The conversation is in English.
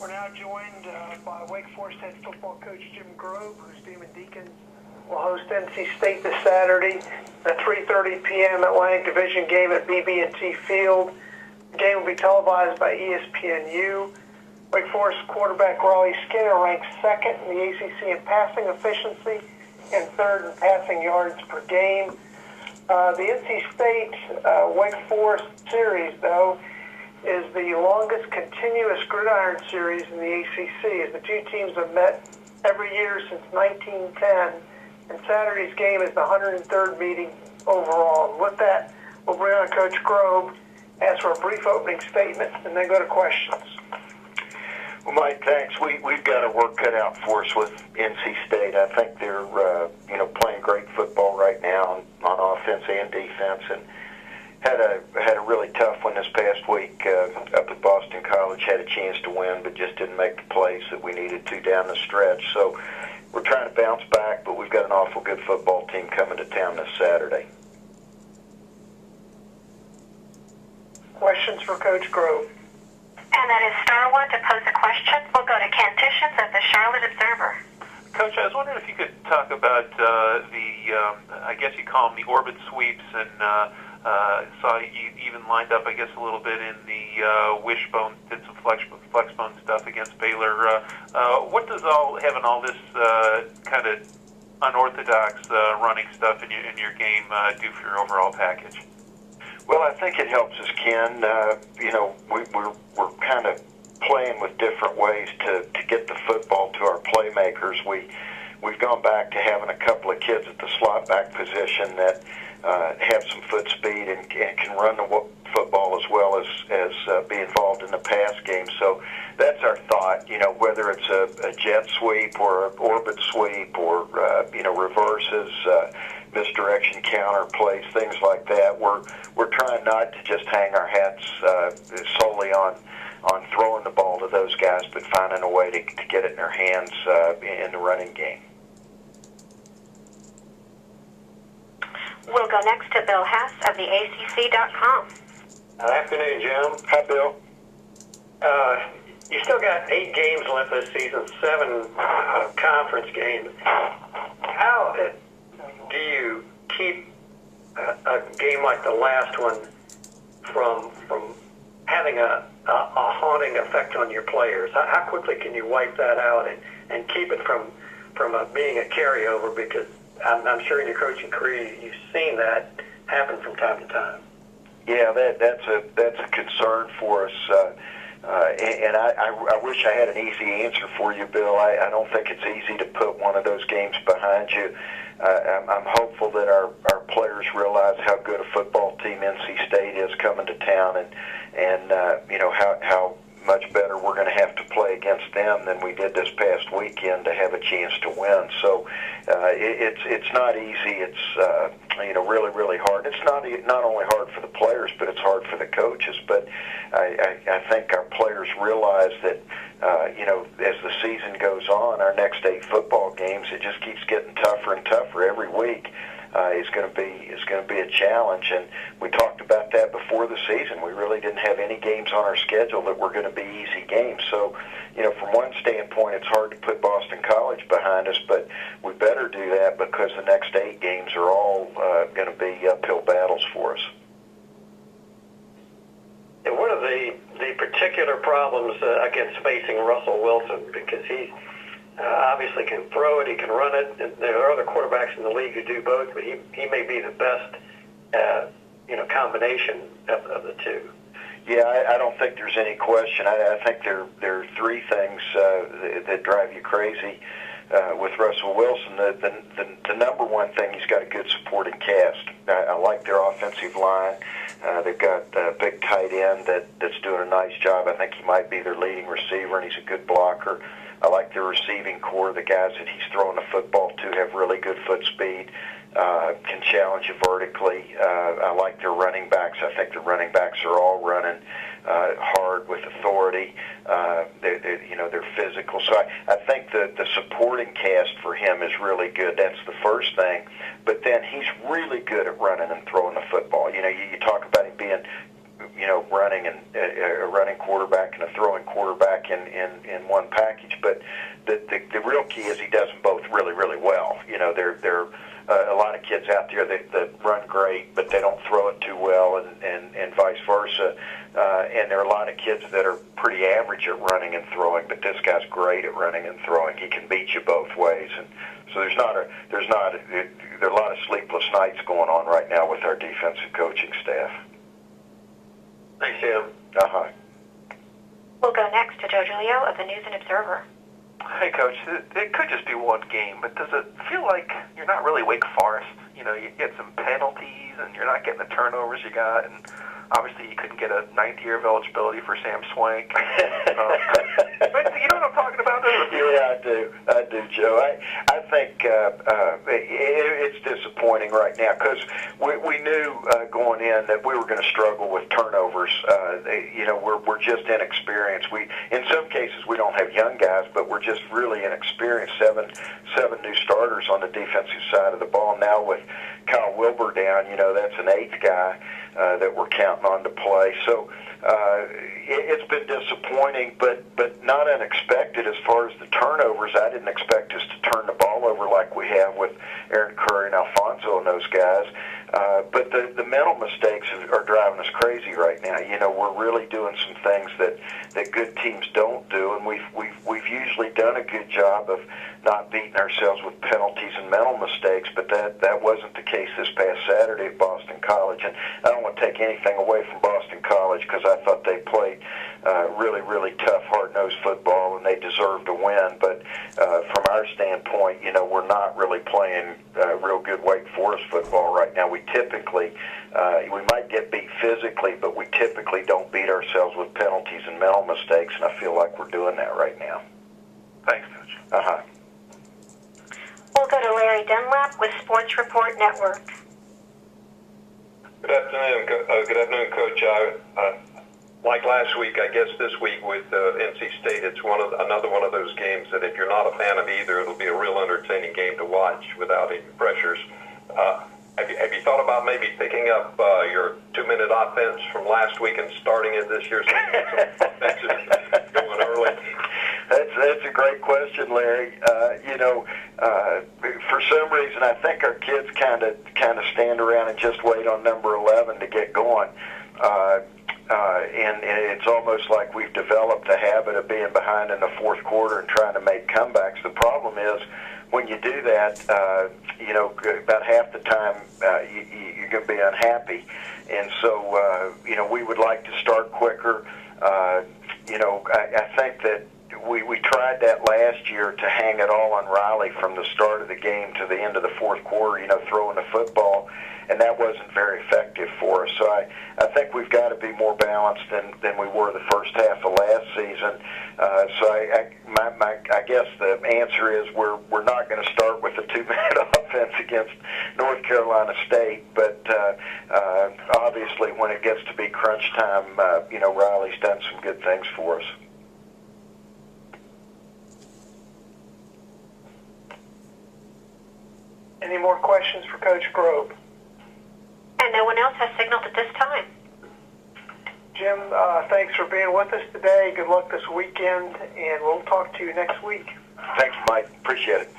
We're now joined by Wake Forest head football coach Jim Grobe, whose Demon Deacons will host NC State this Saturday at 3:30 p.m. Atlantic Division game at BB&T Field. The game will be televised by ESPNU. Wake Forest quarterback Raleigh Skinner ranks second in the ACC in passing efficiency and third in passing yards per game. The NC State Wake Forest series, though, is the longest continuous gridiron series in the ACC, as the two teams have met every year since 1910, and Saturday's game is the 103rd meeting overall. And with that, we'll bring on Coach Grobe, ask for a brief opening statement, and then go to questions. Well, Mike, thanks. We've got our work cut out for us with NC State. I think they're playing great football right now on offense and defense, and had a really tough one this past week up at Boston College. Had a chance to win, but just didn't make the plays that we needed to down the stretch. So we're trying to bounce back, but we've got an awful good football team coming to town this Saturday. Questions for Coach Grobe? And that is star one to pose a question. We'll go to Ken Tishens of the Charlotte Observer. Coach, I was wondering if you could talk about I guess you call them the orbit sweeps, and saw you even lined up, I guess, a little bit in the wishbone, did some flexbone stuff against Baylor. What does having all this kind of unorthodox running stuff in your game do for your overall package? Well, I think it helps us, Ken. We're kind of playing with different ways to get the football to our playmakers. We've gone back to having a couple of kids at the slot back position that have some foot speed and can run the football as well as be involved in the pass game. So that's our thought. Whether it's a jet sweep or an orbit sweep or reverses, misdirection counter plays, things like that. We're trying not to just hang our hats solely on throwing the ball to those guys, but finding a way to get it in their hands in the running game. We'll go next to Bill Hass of the ACC.com. Good afternoon, Jim. Hi, Bill. You still got 8 games left this season, 7 conference games. How do you keep a game like the last one from having a haunting effect on your players? How quickly can you wipe that out and keep it from being a carryover? Because I'm sure in your coaching career you've seen that happen from time to time. Yeah, that's a concern for us, and I wish I had an easy answer for you, Bill. I don't think it's easy to put one of those games behind you. I'm hopeful that our players realize how good a football team NC State is coming to town, and how much better we're going to have to play against them than we did this past weekend to have a chance to win. So it's not easy. It's really hard. It's not only hard for the players, but it's hard for the coaches. But I think our players realize that as the season goes on, our next 8 football games, it just keeps getting tougher and tougher every week. Is going to be a challenge, and we talked about that before the season. We really didn't have any games on our schedule that were going to be easy games. So, from one standpoint, it's hard to put Boston College behind us, but we better do that because the next 8 games are all going to be uphill battles for us. And what are the particular problems against facing Russell Wilson? Because he obviously can throw it, he can run it. And there are other quarterbacks in the league who do both, but he may be the best combination of the two. Yeah, I don't think there's any question. I think there are 3 things that drive you crazy with Russell Wilson. The number one thing, he's got a good supporting cast. I like their offensive line. They've got a big tight end that's doing a nice job. I think he might be their leading receiver, and he's a good blocker. I like their receiving core. The guys that he's throwing the football to have really good foot speed, can challenge you vertically. I like their running backs. I think the running backs are all running hard with authority. They're physical. So I think the supporting cast for him is really good. That's the first thing. But then he's really good at running and throwing the football. You talk about him being running and a running quarterback and a throwing quarterback in one package. But the real key is he does them both really, really well. There are a lot of kids out there that run great, but they don't throw it too well, and vice versa. And there are a lot of kids that are pretty average at running and throwing, but this guy's great at running and throwing. He can beat you both ways, and so there are a lot of sleepless nights going on right now with our defensive coaching staff. Thanks, Jim. We'll go next to Joe Giglio of the News and Observer. Hey, Coach, it could just be one game, but does it feel like you're not really Wake Forest? You get some penalties, and you're not getting the turnovers you got, and obviously you couldn't get a 9th year of eligibility for Sam Swank. But you know what I'm talking about? Yeah, I do, Joe. I think it's disappointing right now because we knew going in that we were going to struggle with turnovers. We're just inexperienced. In some cases we don't have young guys, but we're just really inexperienced. Seven new starters on the defensive side of the ball now with Kyle Wilbur down. That's an 8th guy that we're counting on to play. So it's been disappointing, but not unexpected as far as the turnovers. I didn't expect us to turn the ball over like we have with Aaron Curry and Alfonso and those guys. But the mental mistakes are driving us crazy right now. We're really doing some things that good teams don't do, and we've usually done a good job of not beating ourselves with penalties and mental mistakes, but that wasn't the case this past Saturday at Boston College. And I don't want to take anything away from Boston College because I thought they played really, really tough, hard-nosed football, and they deserved to win. But from our standpoint, we're not really playing real good Wake Forest football right now. We typically, we might get beat physically, but we typically don't beat ourselves with penalties and mental mistakes, and I feel like we're doing that right now. Thanks, Coach. We'll go to Larry Dunlap with Sports Report Network. Good afternoon, Coach. Like last week, I guess this week with NC State, it's another one of those games that if you're not a fan of either, it'll be a real entertaining game to watch without any pressures. Have you thought about maybe picking up your 2-minute offense from last week and starting it this year? So offensive going early. That's a great question, Larry. For some reason, I think our kids kind of stand around and just wait on number 11 to get going. And it's almost like we've developed a habit of being behind in the fourth quarter and trying to make comebacks. The problem is when you do that, about half the time you're going to be unhappy. And so, we would like to start quicker. I think that we tried that last year to hang it all on Riley from the start of the game to the end of the fourth quarter, throwing the football, and that wasn't very effective for us. So I think we've got to be more balanced than we were the first half of last season. So I guess the answer is we're not going to start with a 2-minute offense against North Carolina State, but obviously when it gets to be crunch time, Riley's done some good things for us. Any more questions for Coach Grobe? And no one else has signaled at this time. Jim, thanks for being with us today. Good luck this weekend, and we'll talk to you next week. Thanks, Mike. Appreciate it.